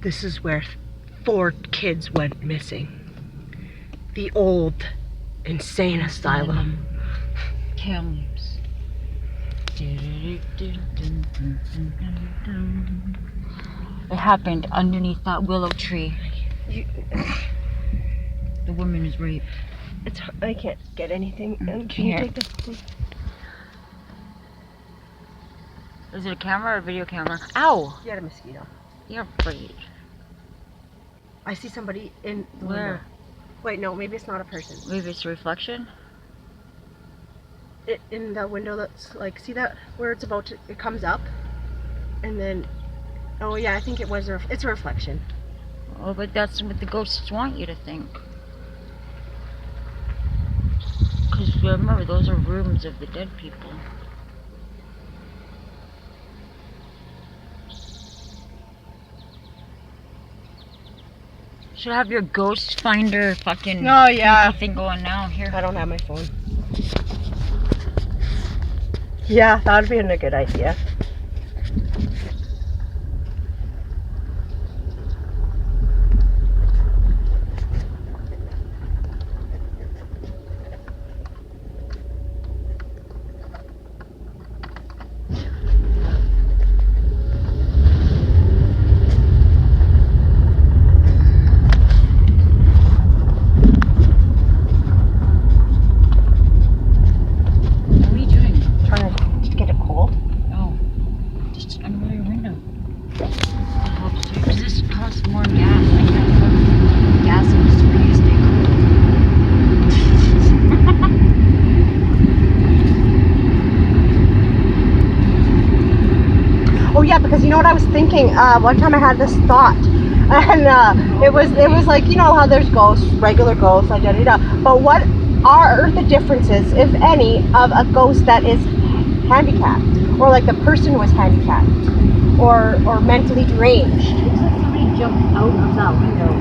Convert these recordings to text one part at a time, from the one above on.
This is where 4 kids went missing. The old insane asylum. Kamloops. It happened underneath that willow tree. The woman was raped. I can't get anything. Can you take this, please? Is it a camera or a video camera? Ow! You had a mosquito. You're afraid. I see somebody in the Where? window. Wait, no, maybe it's not a person. Maybe it's a reflection? In the window that's like, see that where it's about to, it comes up, and then, oh yeah, I think it was it's a reflection. Oh, but that's what the ghosts want you to think. Because remember, those are rooms of the dead people. Should have your ghost finder fucking thing going now. Here. I don't have my phone. Yeah, that would be a good idea. Because you know what I was thinking? One time I had this thought, and it was like, you know how there's ghosts, regular ghosts, like but what are the differences, if any, of a ghost that is handicapped, or like the person was handicapped, or mentally deranged? It looks like somebody jumped out of that window.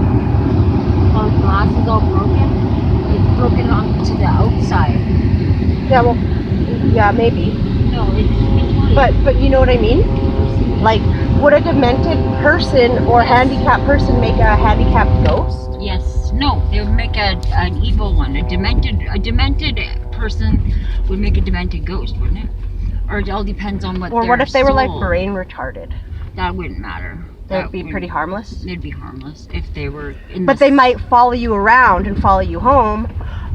While the glass is all broken, it's broken onto the outside. Yeah, well, yeah, maybe. No, it's but you know what I mean? Like, would a demented person or handicapped person make a handicapped ghost? Yes. No, they would make an evil one. A demented person would make a demented ghost, wouldn't it? Or it all depends on what. Or what if they were like brain retarded? That wouldn't matter. They'd be pretty harmless. They'd be harmless if they were. But they might follow you around and follow you home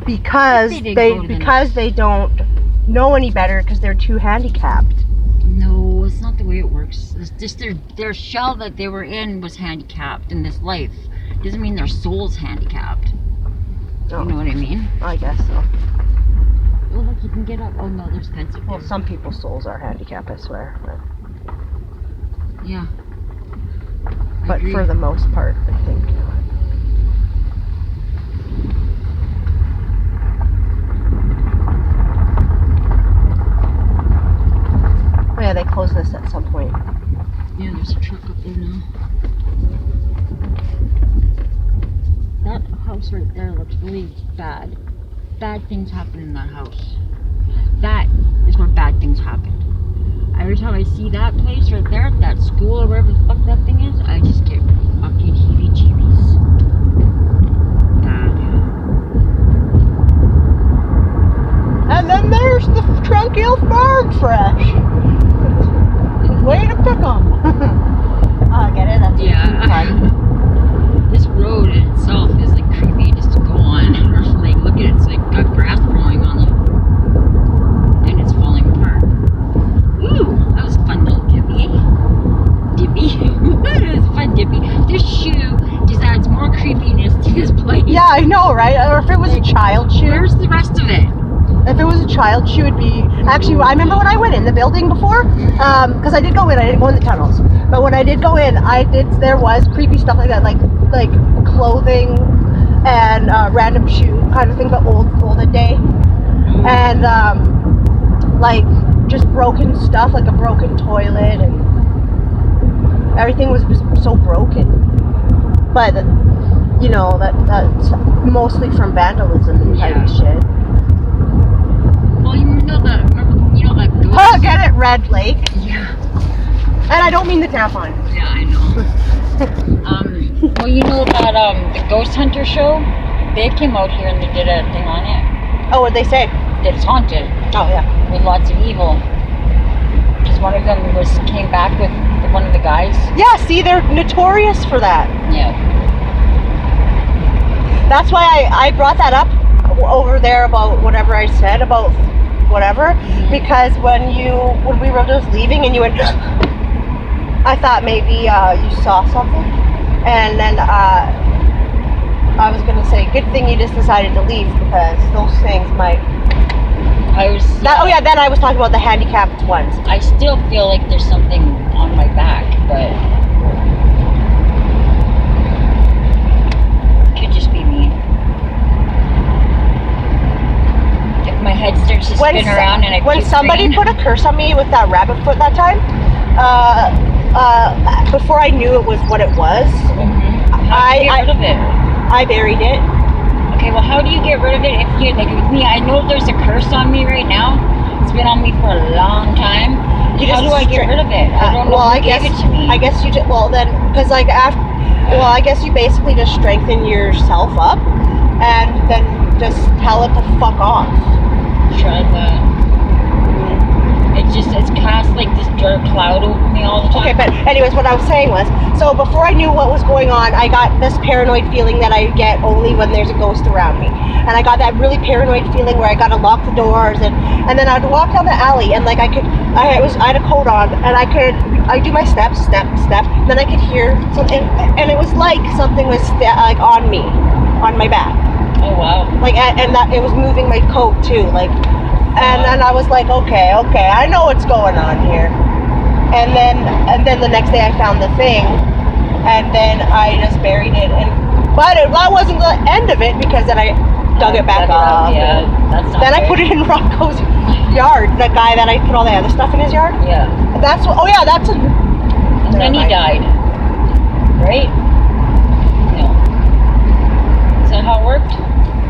because they don't know any better because they're too handicapped. No, it's not the way it works. It's just their shell that they were in was handicapped in this life. Doesn't mean their soul's handicapped. Oh. You know what I mean? I guess so. Oh, look, you can get up. Oh no, there's fence up there. Well, some people's souls are handicapped, I swear. But... Yeah. But for the most part, I think. Oh yeah, they closed this at some point. Yeah, there's a truck up there now. That house right there looks really bad. Bad things happen in that house. That is where bad things happen. Every time I see that place right there, that school or wherever the fuck that thing is, I just get fucking heebie-jeebies. Bad. And then there's the Trunkill Farm Fresh. Way to pick 'em. Oh, I get it. That's fun. This road in itself is like creepy just to go on. Or like look at it, it's like got grass growing on you, and it's falling apart. Ooh, that was a fun little dippy. That was a fun dippy. This shoe just adds more creepiness to this place. Yeah, I know, right? Or if it was a child shoe. Where's the rest of it? If it was a child shoe, it'd be... Actually, I remember when I went in the building before, because I did go in, I didn't go in the tunnels. But when I did go in, there was creepy stuff like that, like clothing and random shoe kind of thing, but olden day. And like just broken stuff, like a broken toilet, and everything was just so broken. But, you know, that's mostly from vandalism and type of shit. Well, you know that ghost. Oh, get it, Red Lake. Yeah. And I don't mean the tampon. Yeah, I know. you know that the Ghost Hunter show? They came out here and they did a thing on it. Oh, what'd they say? That it's haunted. Oh, yeah. With lots of evil. Because one of them came back with one of the guys. Yeah, see, they're notorious for that. Yeah. That's why I brought that up over there about whatever I said about whatever, because when we were just leaving and you went, I thought maybe you saw something, and then I was gonna say, good thing you just decided to leave because those things might. Then I was talking about the handicapped ones. I still feel like there's something on my back, but it could just be me. If my head starts to spin around and when somebody put a curse on me with that rabbit foot that time, before I knew it was what it was, How do you get rid of it? I buried it. Okay, well, how do you get rid of it if you, like with me, I know there's a curse on me right now. It's been on me for a long time. How do I get rid of it? I don't know who gave it to me. I guess you just, because I guess you basically just strengthen yourself up and then just tell it to fuck off. Try that. It's cast like this dark cloud over me all the time. Okay, but anyways, what I was saying was, so before I knew what was going on, I got this paranoid feeling that I get only when there's a ghost around me. And I got that really paranoid feeling where I gotta lock the doors and then I'd walk down the alley and like I had a coat on and I'd do my steps, step, and then I could hear something and it was like something was like on me, on my back. Oh wow. Like, and that it was moving my coat too, like. And then I was like, okay, I know what's going on here. And then the next day I found the thing, and then I just buried it. But that wasn't the end of it because then I dug it back up. Yeah, that's not then fair. I put it in Rocco's yard. The guy that I put all the other stuff in his yard. Yeah. That's what. Oh yeah, that's a. And then he died. Right? No. Is that how it worked?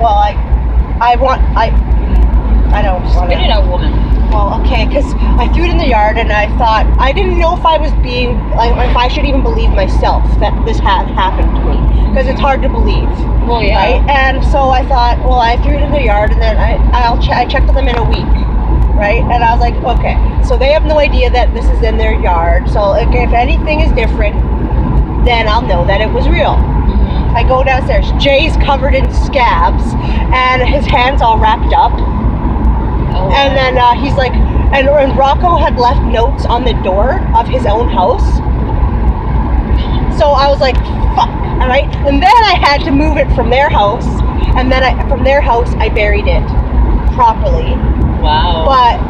Well, I don't want to. Spit it out, woman. Well, okay, because I threw it in the yard and I thought, I didn't know if I was being, like, if I should even believe myself that this had happened to me. Because it's hard to believe. Well, yeah. Right? And so I thought, well, I threw it in the yard and then I checked with them in a week. Right? And I was like, okay. So they have no idea that this is in their yard. So if anything is different, then I'll know that it was real. I go downstairs. Jay's covered in scabs and his hands all wrapped up. Oh, wow. And then he's like, and Rocco had left notes on the door of his own house. So I was like, fuck, all right? And then I had to move it from their house. And then from their house, I buried it properly. Wow. But,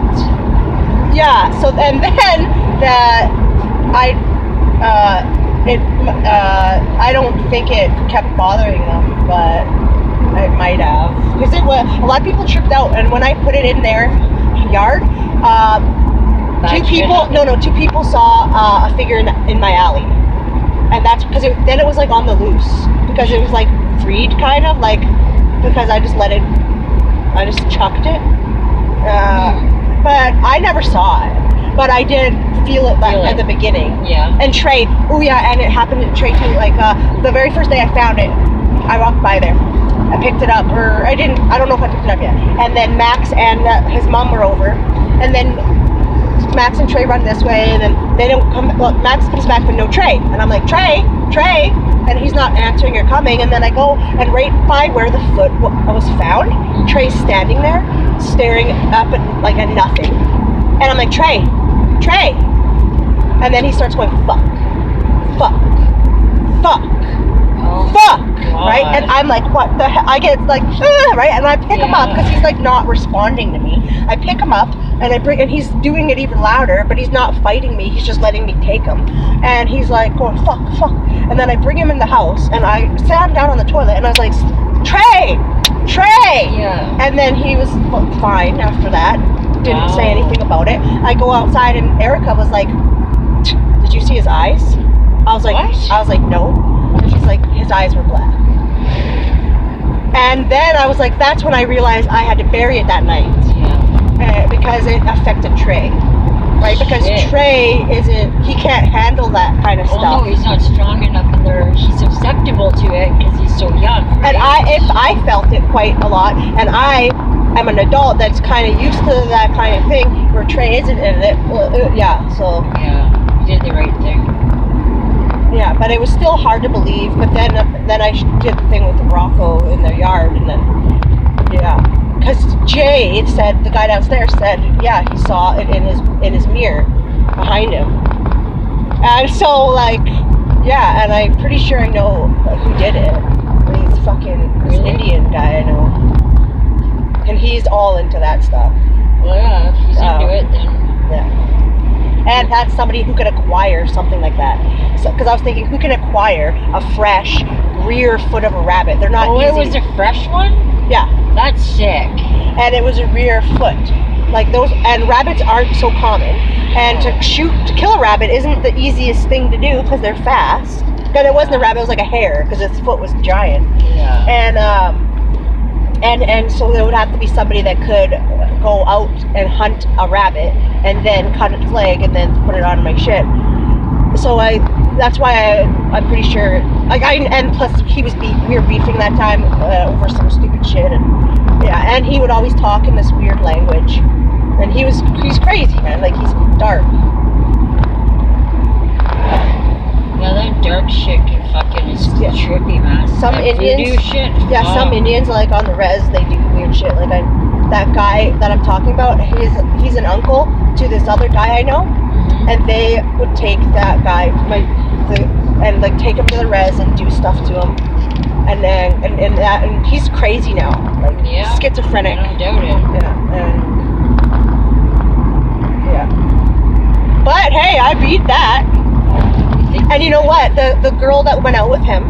yeah, so and then I don't think it kept bothering them, but it might have, because it was a lot of people tripped out, and when I put it in their yard, two people saw a figure in my alley, and that's because then it was like on the loose, because it was like freed kind of like, because I just chucked it, but I never saw it, but I did feel it at the beginning. Yeah. And Trey, and it happened to Trey too. Like the very first day I found it, I walked by there. I picked it up, or I don't know if I picked it up yet. And then Max and his mom were over, and then Max and Trey run this way, and then they don't come. Well, Max comes back with no Trey, and I'm like, Trey, and he's not answering or coming. And then I go and right by where the foot was found, Trey's standing there, staring up at like a nothing, and I'm like, Trey, and then he starts going, fuck. Oh, fuck, God. right? And I'm like, what the hell? I get like, right? And I pick him up because he's like not responding to me. I pick him up and he's doing it even louder, but he's not fighting me. He's just letting me take him. And he's like going, fuck. And then I bring him in the house and I sat him down on the toilet and I was like, Trey! Yeah. And then he was fine after that. Didn't say anything about it. I go outside and Erica was like, did you see his eyes? I was like, what? I was like, no. And she's like, his eyes were black. And then I was like, that's when I realized I had to bury it that night. Yeah. Because it affected Trey. Right? Because Trey he can't handle that kind of stuff. Oh no, he's not strong enough he's susceptible to it because he's so young. Right? And I felt it quite a lot, and I am an adult that's kind of used to that kind of thing, where Trey isn't in it. Yeah, so. Yeah, you did the right thing. Yeah, but it was still hard to believe. But then I did the thing with the Rocco in their yard, and then, yeah. Because Jay said, the guy downstairs said, yeah, he saw it in his mirror behind him. And so, like, yeah, and I'm pretty sure I know who did it. He's this Indian guy I know. And he's all into that stuff. Well, yeah, if he's into it, then... Yeah. And that's somebody who could acquire something like that. Because I was thinking, who can acquire a fresh rear foot of a rabbit? They're not easy. Oh, it was a fresh one? Yeah. That's sick. And it was a rear foot. Like those, and rabbits aren't so common. And to kill a rabbit isn't the easiest thing to do because they're fast. Because it wasn't a rabbit, it was like a hare because its foot was giant. Yeah. And so there would have to be somebody that could go out and hunt a rabbit and then cut its leg and then put it on my shit. So that's why I'm pretty sure, and plus we were beefing that time over some stupid shit, and yeah, and he would always talk in this weird language, and he's crazy, man, like he's dark. Yeah, that dark shit can is trippy, man. Some that Indians, shit. Yeah, some Indians like on the res they do weird shit. Like that guy that I'm talking about, he's an uncle to this other guy I know, and they would take that guy and like take him to the res and do stuff to him, and he's crazy now, like schizophrenic. I don't doubt it. Yeah. But hey, I beat that. And you know what? The girl that went out with him,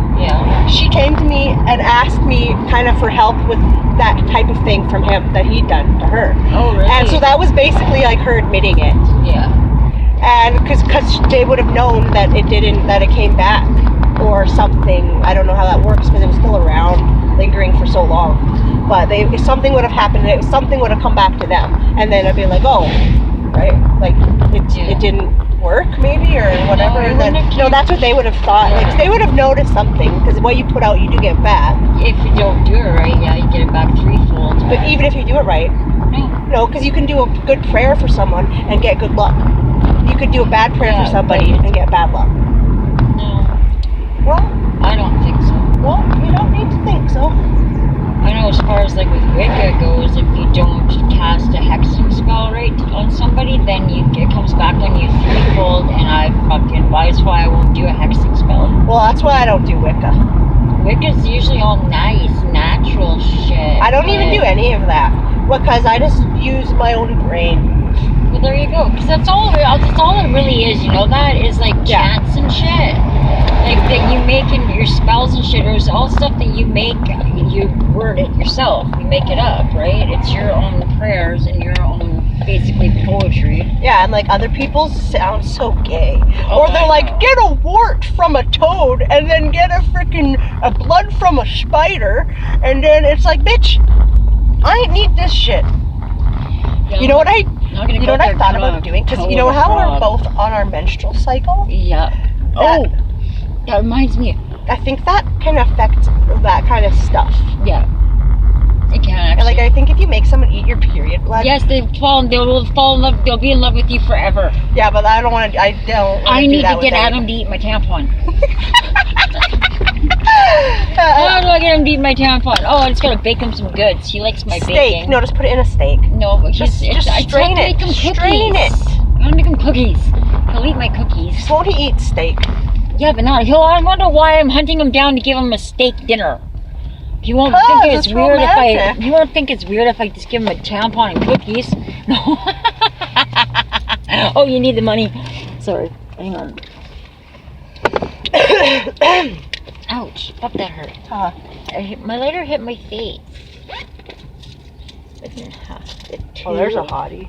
she came to me and asked me kind of for help with that type of thing from him that he'd done to her. Oh, really? And so that was basically like her admitting it. Yeah. And because they would have known that it came back or something. I don't know how that works because it was still around, lingering for so long. But if something would have happened, something would have come back to them, and then I'd be like, oh, right, like it didn't work maybe or whatever. And then that's what they would have thought. Like they would have noticed something because what you put out, you do get back. If you don't do it right, you get it back threefold. But even if you do it right, no, because you can do a good prayer for someone and get good luck. You could do a bad prayer for somebody and get bad luck. No. Well, I don't think so. Well, you don't need to think so. I know as far as like with Wicca goes, if you don't cast a hexing spell right on somebody, then it comes back on you threefold, and that's why I won't do a hexing spell. Well, that's why I don't do Wicca. Wicca's usually all nice, natural shit. I don't even do any of that because I just use my own brain. Well, there you go. Because that's all it really is. You know, that is like chants and shit. Like that you make in your spells and shit. It's all stuff that you make. You word it yourself. You make it up, right? It's your own prayers and your own basically poetry. Yeah, and like other people's sound so gay. Or they're like, get a wart from a toad and then get a blood from a spider, and then it's like, bitch, I ain't need this shit. Yeah, you know what I thought about doing? Because you know how we're both on our menstrual cycle? Yeah. That reminds me. I think that can affect that kind of stuff. Yeah. It can actually. And like I think if you make someone eat your period blood. Yes, they'll fall in love. They'll be in love with you forever. Yeah, but I don't want to. I need to get Adam to eat my tampon. How do I get him to eat my tampon? Oh, I just gotta bake him some goods. He likes my baking. No, just put it in a steak. No, but just strain it. Strain it. I'm gonna make him cookies. He'll eat my cookies. Won't he eat steak? Yeah, but not. I wonder why I'm hunting him down to give him a steak dinner. He won't think it's weird He won't think it's weird if I just give him a tampon and cookies. No. Oh, you need the money. Sorry. Hang on. Ouch. Fuck, that hurt. My lighter hit my face. Oh, there's a hottie.